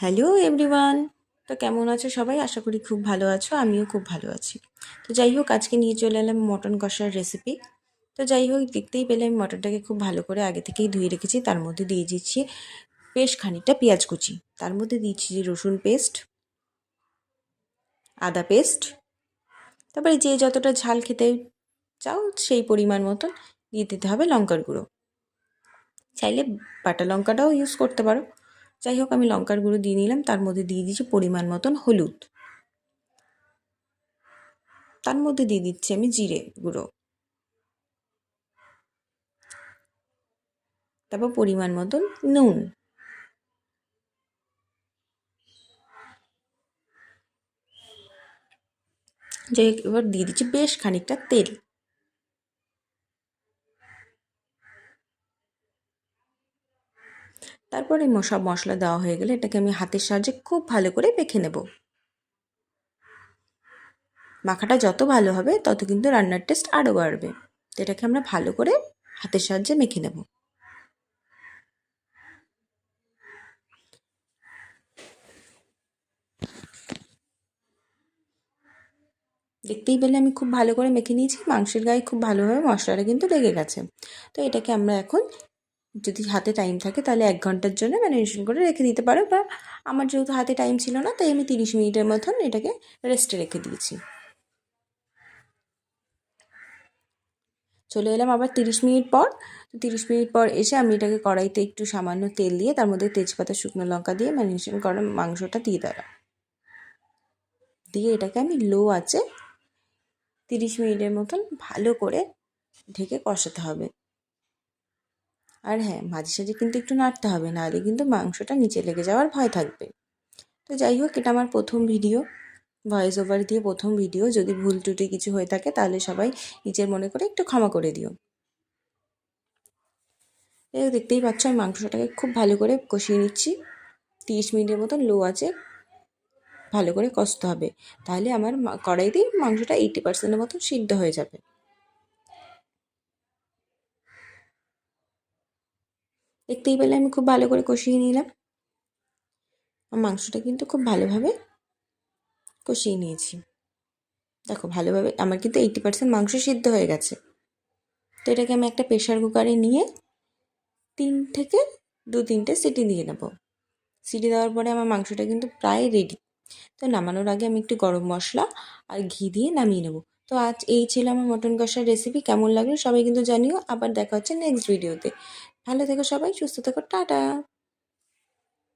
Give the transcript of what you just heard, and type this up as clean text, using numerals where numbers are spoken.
Hello everyone. তো কেমন আছো সবাই? আশা করি খুব ভালো আছো, আমিও খুব ভালো আছি। তো যাই হোক, আজকে নিয়ে চলে এলাম মটন কষার রেসিপি। তো যাই হোক, দেখতেই পেলে আমি মটনটাকে খুব ভালো করে আগে থেকেই ধুয়ে রেখেছি। তার মধ্যে দিয়ে দিচ্ছি বেশ খানিকটা পেঁয়াজ কুচি, তার মধ্যে দিচ্ছি রসুন পেস্ট, আদা পেস্ট, তারপরে যে যতটা ঝাল খেতে চাও সেই পরিমাণ মতন দিয়ে দিতে হবে লঙ্কার গুঁড়ো। চাইলে বাটা লঙ্কাটাও ইউজ করতে পারো। যাই হোক, আমি লঙ্কার গুঁড়ো দিয়ে নিলাম। তার মধ্যে দিয়ে দিচ্ছি পরিমাণ মতন হলুদ, তার মধ্যে দিয়ে দিচ্ছি আমি জিরে গুঁড়ো, তারপর পরিমাণ মতন নুন, যে এবার দিয়ে দিচ্ছি বেশ খানিকটা তেল। তারপরে সব মশলা দেওয়া হয়ে গেলে এটাকে আমি হাতের সাহায্যে খুব ভালো করে মেখে নেব। মাখাটা যত ভালো হবে তত কিন্তু রান্নার টেস্ট আরও বাড়বে। তো এটাকে আমরা ভালো করে হাতের সাহায্যে মেখে নেব। দেখতেই পেলে আমি খুব ভালো করে মেখে নিয়েছি। মাংসের গায়ে খুব ভালোভাবে মশলাটা কিন্তু লেগে গেছে। তো এটাকে আমরা এখন, যদি হাতে টাইম থাকে তাহলে 1 ঘন্টার জন্য ম্যারিনেশন করে রেখে দিতে পারো, বা আমার যেহেতু হাতে টাইম ছিল না তাই আমি 30 মিনিটের মতন এটাকে রেস্টে রেখে দিয়েছি। চলে এলাম আবার 30 মিনিট পর। তো 30 মিনিট পর এসে আমি এটাকে কড়াইতে একটু সামান্য তেল দিয়ে তার মধ্যে তেজপাতা শুকনো লঙ্কা দিয়ে ম্যারিনেশন করা মাংসটা দিয়ে দিলাম। দিয়ে এটাকে আমি লো আঁচে 30 মিনিটের মতন ভালো করে ঢেকে কষাতে হবে। আর হ্যাঁ, মাঝে সাঝে কিন্তু একটু নাড়তে হবে, নাহলে কিন্তু মাংসটা নিচে লেগে যাওয়ার ভয় থাকবে। তো যাই হোক, এটা আমার প্রথম ভিডিও, ভয়েস ওভার দিয়ে প্রথম ভিডিও। যদি ভুল ত্রুটি কিছু হয়ে থাকে তাহলে সবাই নিজের মনে করে একটু ক্ষমা করে দিও। দেখতেই পাচ্ছ আমি মাংসটাকে খুব ভালো করে কষিয়ে নিচ্ছি। 30 মিনিটের মতন লো আছে ভালো করে কষতে হবে, তাহলে আমার কড়াইতেই মাংসটা 80%-এর মতন সিদ্ধ হয়ে যাবে। দেখতেই পেলে আমি খুব ভালো করে কষিয়ে নিলাম। মাংসটা কিন্তু খুব ভালোভাবে কষিয়ে নিয়েছি। দেখো, ভালোভাবে আমার কিন্তু 80% মাংস সিদ্ধ হয়ে গেছে। তো এটাকে আমি একটা প্রেশার কুকারে নিয়ে 2-3টে সিটি দিয়ে নেব। সিটি দেওয়ার পরে আমার মাংসটা কিন্তু প্রায় রেডি। তো নামানোর আগে আমি একটু গরম মশলা আর ঘি দিয়ে নামিয়ে নেব। তো আজ এই ছিল আমার মটন কষার রেসিপি। কেমন লাগলো সবাই কিন্তু জানিও। আবার দেখা হচ্ছে নেক্সট ভিডিওতে। ভালো থেকো সবাই, সুস্থ থেকো, টাটা।